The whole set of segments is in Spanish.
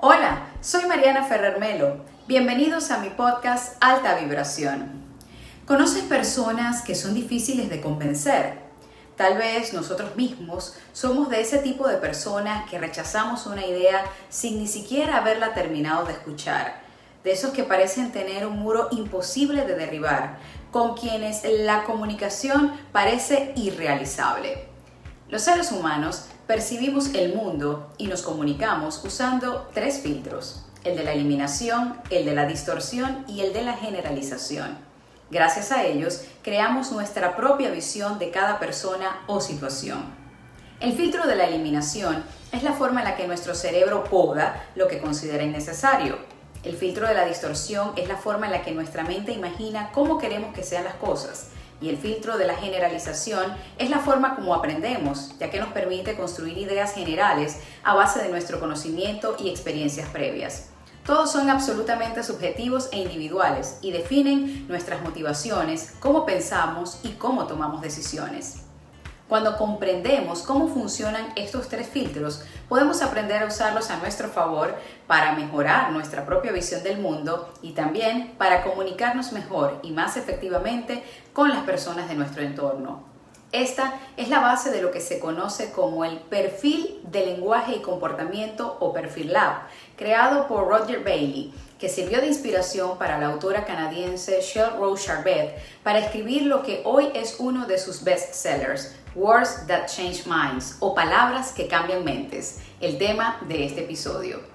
Hola, soy Mariana Ferrer Melo. Bienvenidos a mi podcast Alta Vibración. ¿Conoces personas que son difíciles de convencer? Tal vez nosotros mismos somos de ese tipo de personas que rechazamos una idea sin ni siquiera haberla terminado de escuchar. De esos que parecen tener un muro imposible de derribar, con quienes la comunicación parece irrealizable. Los seres humanos percibimos el mundo y nos comunicamos usando tres filtros: el de la eliminación, el de la distorsión y el de la generalización. Gracias a ellos, creamos nuestra propia visión de cada persona o situación. El filtro de la eliminación es la forma en la que nuestro cerebro poda lo que considera innecesario. El filtro de la distorsión es la forma en la que nuestra mente imagina cómo queremos que sean las cosas. Y el filtro de la generalización es la forma como aprendemos, ya que nos permite construir ideas generales a base de nuestro conocimiento y experiencias previas. Todos son absolutamente subjetivos e individuales y definen nuestras motivaciones, cómo pensamos y cómo tomamos decisiones. Cuando comprendemos cómo funcionan estos tres filtros, podemos aprender a usarlos a nuestro favor para mejorar nuestra propia visión del mundo y también para comunicarnos mejor y más efectivamente con las personas de nuestro entorno. Esta es la base de lo que se conoce como el perfil de lenguaje y comportamiento o Perfil Lab, creado por Roger Bailey, que sirvió de inspiración para la autora canadiense Shel Rose Charbet para escribir lo que hoy es uno de sus bestsellers, Words That Change Minds, o Palabras que Cambian Mentes, el tema de este episodio.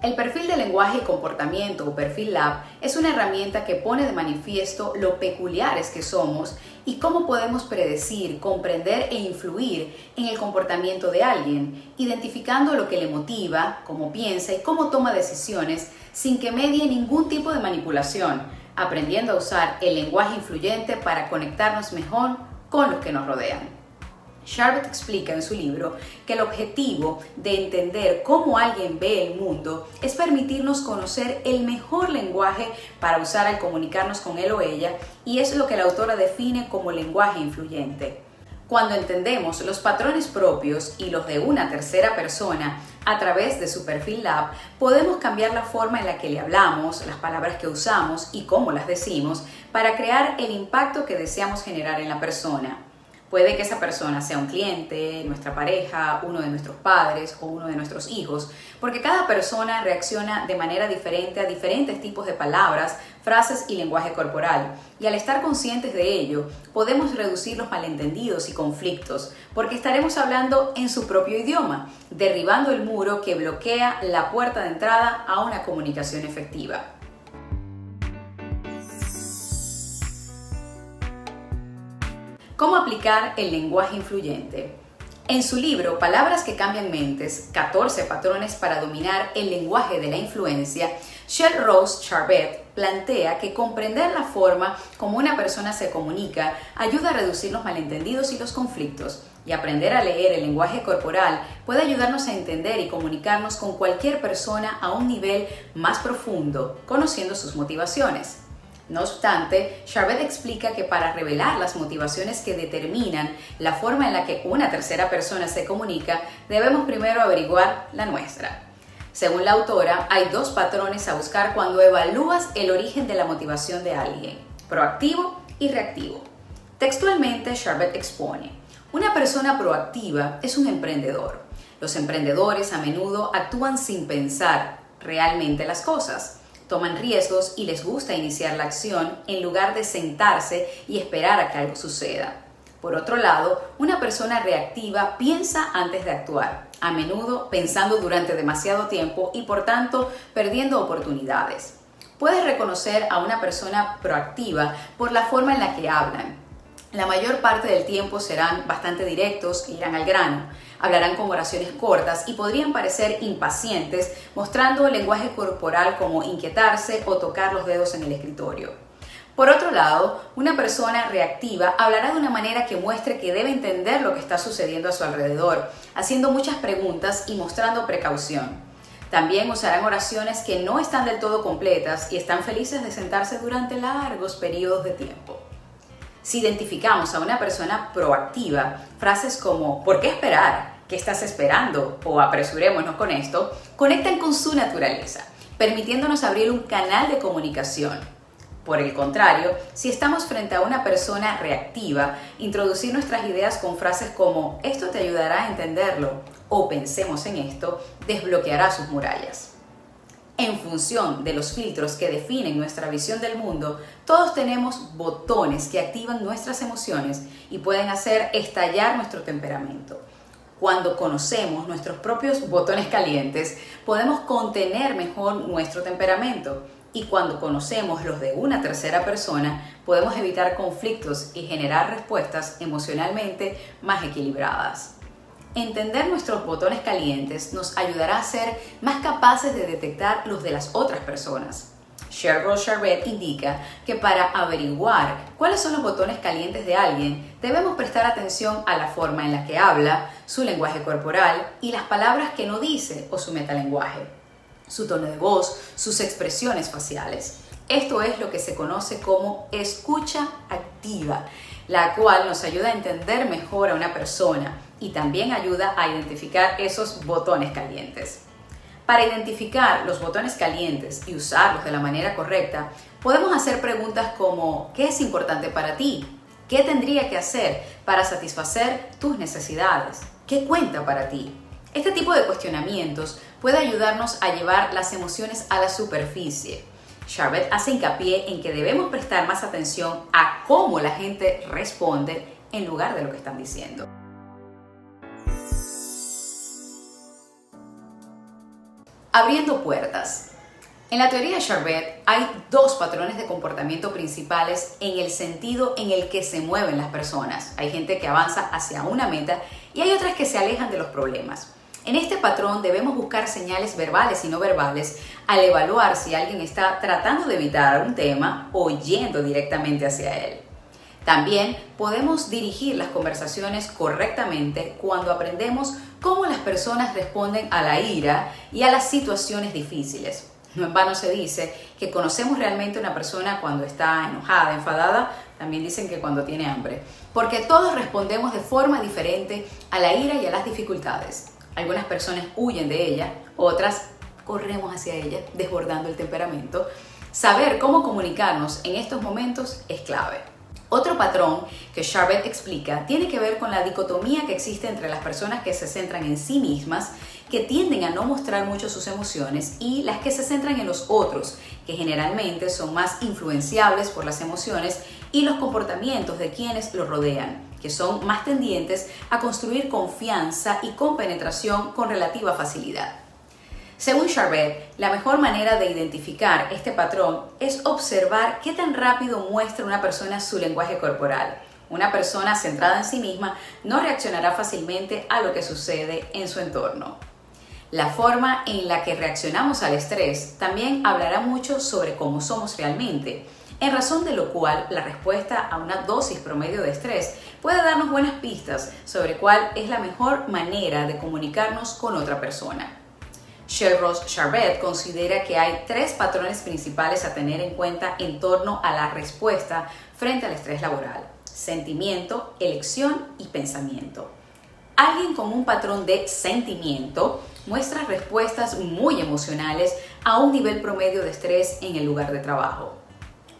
El perfil de lenguaje y comportamiento o Perfil Lab es una herramienta que pone de manifiesto lo peculiares que somos y cómo podemos predecir, comprender e influir en el comportamiento de alguien, identificando lo que le motiva, cómo piensa y cómo toma decisiones sin que medie ningún tipo de manipulación, aprendiendo a usar el lenguaje influyente para conectarnos mejor con los que nos rodean. Charbet explica en su libro que el objetivo de entender cómo alguien ve el mundo es permitirnos conocer el mejor lenguaje para usar al comunicarnos con él o ella, y es lo que la autora define como lenguaje influyente. Cuando entendemos los patrones propios y los de una tercera persona a través de su Perfil Lab, podemos cambiar la forma en la que le hablamos, las palabras que usamos y cómo las decimos para crear el impacto que deseamos generar en la persona. Puede que esa persona sea un cliente, nuestra pareja, uno de nuestros padres o uno de nuestros hijos, porque cada persona reacciona de manera diferente a diferentes tipos de palabras, frases y lenguaje corporal. Y al estar conscientes de ello, podemos reducir los malentendidos y conflictos, porque estaremos hablando en su propio idioma, derribando el muro que bloquea la puerta de entrada a una comunicación efectiva. ¿Cómo aplicar el lenguaje influyente? En su libro Palabras que Cambian Mentes, 14 patrones para dominar el lenguaje de la influencia, Shel Rose Charbet plantea que comprender la forma como una persona se comunica ayuda a reducir los malentendidos y los conflictos, y aprender a leer el lenguaje corporal puede ayudarnos a entender y comunicarnos con cualquier persona a un nivel más profundo, conociendo sus motivaciones. No obstante, Charbet explica que para revelar las motivaciones que determinan la forma en la que una tercera persona se comunica, debemos primero averiguar la nuestra. Según la autora, hay dos patrones a buscar cuando evalúas el origen de la motivación de alguien: proactivo y reactivo. Textualmente, Charbet expone: una persona proactiva es un emprendedor. Los emprendedores a menudo actúan sin pensar realmente las cosas. Toman riesgos y les gusta iniciar la acción en lugar de sentarse y esperar a que algo suceda. Por otro lado, una persona reactiva piensa antes de actuar, a menudo pensando durante demasiado tiempo y por tanto perdiendo oportunidades. Puedes reconocer a una persona proactiva por la forma en la que hablan. La mayor parte del tiempo serán bastante directos e irán al grano. Hablarán con oraciones cortas y podrían parecer impacientes, mostrando el lenguaje corporal como inquietarse o tocar los dedos en el escritorio. Por otro lado, una persona reactiva hablará de una manera que muestre que debe entender lo que está sucediendo a su alrededor, haciendo muchas preguntas y mostrando precaución. También usarán oraciones que no están del todo completas y están felices de sentarse durante largos periodos de tiempo. Si identificamos a una persona proactiva, frases como ¿por qué esperar? ¿Qué estás esperando? O apresurémonos con esto, conectan con su naturaleza, permitiéndonos abrir un canal de comunicación. Por el contrario, si estamos frente a una persona reactiva, introducir nuestras ideas con frases como «esto te ayudará a entenderlo» o «pensemos en esto» desbloqueará sus murallas. En función de los filtros que definen nuestra visión del mundo, todos tenemos botones que activan nuestras emociones y pueden hacer estallar nuestro temperamento. Cuando conocemos nuestros propios botones calientes, podemos contener mejor nuestro temperamento. Y cuando conocemos los de una tercera persona, podemos evitar conflictos y generar respuestas emocionalmente más equilibradas. Entender nuestros botones calientes nos ayudará a ser más capaces de detectar los de las otras personas. Sheryl Charbet indica que para averiguar cuáles son los botones calientes de alguien, debemos prestar atención a la forma en la que habla, su lenguaje corporal y las palabras que no dice o su metalenguaje, su tono de voz, sus expresiones faciales. Esto es lo que se conoce como escucha activa, la cual nos ayuda a entender mejor a una persona y también ayuda a identificar esos botones calientes. Para identificar los botones calientes y usarlos de la manera correcta, podemos hacer preguntas como ¿qué es importante para ti? ¿Qué tendría que hacer para satisfacer tus necesidades? ¿Qué cuenta para ti? Este tipo de cuestionamientos puede ayudarnos a llevar las emociones a la superficie. Charbet hace hincapié en que debemos prestar más atención a cómo la gente responde en lugar de lo que están diciendo. Abriendo puertas. En la teoría de Charbet hay dos patrones de comportamiento principales en el sentido en el que se mueven las personas. Hay gente que avanza hacia una meta y hay otras que se alejan de los problemas. En este patrón debemos buscar señales verbales y no verbales al evaluar si alguien está tratando de evitar un tema o yendo directamente hacia él. También podemos dirigir las conversaciones correctamente cuando aprendemos cómo las personas responden a la ira y a las situaciones difíciles. No en vano se dice que conocemos realmente a una persona cuando está enojada, enfadada, también dicen que cuando tiene hambre, porque todos respondemos de forma diferente a la ira y a las dificultades. Algunas personas huyen de ella, otras corremos hacia ella, desbordando el temperamento. Saber cómo comunicarnos en estos momentos es clave. Otro patrón que Charbet explica tiene que ver con la dicotomía que existe entre las personas que se centran en sí mismas, que tienden a no mostrar mucho sus emociones, y las que se centran en los otros, que generalmente son más influenciables por las emociones y los comportamientos de quienes los rodean, que son más tendientes a construir confianza y compenetración con relativa facilidad. Según Charbet, la mejor manera de identificar este patrón es observar qué tan rápido muestra una persona su lenguaje corporal. Una persona centrada en sí misma no reaccionará fácilmente a lo que sucede en su entorno. La forma en la que reaccionamos al estrés también hablará mucho sobre cómo somos realmente, en razón de lo cual la respuesta a una dosis promedio de estrés puede darnos buenas pistas sobre cuál es la mejor manera de comunicarnos con otra persona. Sheryl Charbet considera que hay tres patrones principales a tener en cuenta en torno a la respuesta frente al estrés laboral: sentimiento, elección y pensamiento. Alguien con un patrón de sentimiento muestra respuestas muy emocionales a un nivel promedio de estrés en el lugar de trabajo.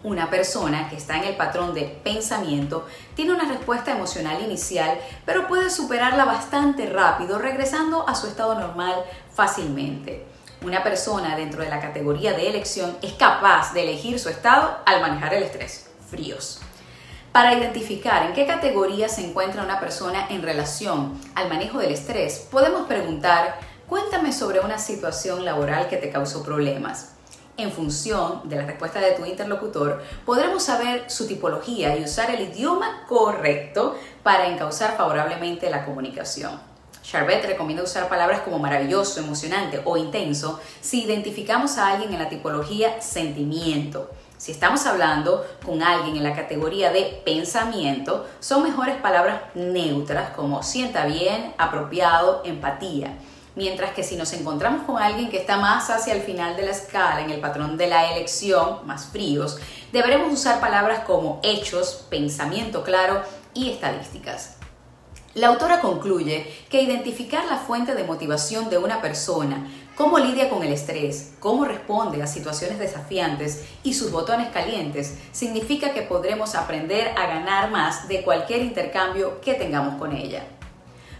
Una persona que está en el patrón de pensamiento tiene una respuesta emocional inicial, pero puede superarla bastante rápido, regresando a su estado normal fácilmente. Una persona dentro de la categoría de elección es capaz de elegir su estado al manejar el estrés: fríos. Para identificar en qué categoría se encuentra una persona en relación al manejo del estrés, podemos preguntar: cuéntame sobre una situación laboral que te causó problemas. En función de la respuesta de tu interlocutor, podremos saber su tipología y usar el idioma correcto para encauzar favorablemente la comunicación. Charbet recomienda usar palabras como maravilloso, emocionante o intenso si identificamos a alguien en la tipología sentimiento. Si estamos hablando con alguien en la categoría de pensamiento, son mejores palabras neutras como sienta bien, apropiado, empatía. Mientras que si nos encontramos con alguien que está más hacia el final de la escala, en el patrón de la elección, más fríos, deberemos usar palabras como hechos, pensamiento claro y estadísticas. La autora concluye que identificar la fuente de motivación de una persona, cómo lidia con el estrés, cómo responde a situaciones desafiantes y sus botones calientes, significa que podremos aprender a ganar más de cualquier intercambio que tengamos con ella.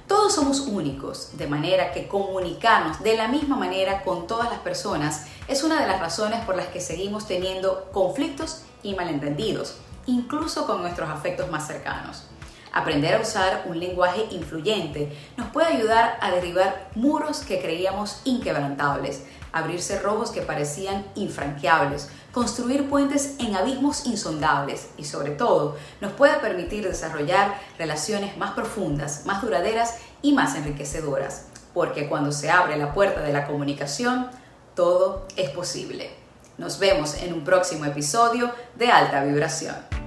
Todos somos únicos, de manera que comunicarnos de la misma manera con todas las personas es una de las razones por las que seguimos teniendo conflictos y malentendidos, incluso con nuestros afectos más cercanos. Aprender a usar un lenguaje influyente nos puede ayudar a derribar muros que creíamos inquebrantables, abrir cerrojos que parecían infranqueables, construir puentes en abismos insondables y, sobre todo, nos puede permitir desarrollar relaciones más profundas, más duraderas y más enriquecedoras, porque cuando se abre la puerta de la comunicación, todo es posible. Nos vemos en un próximo episodio de Alta Vibración.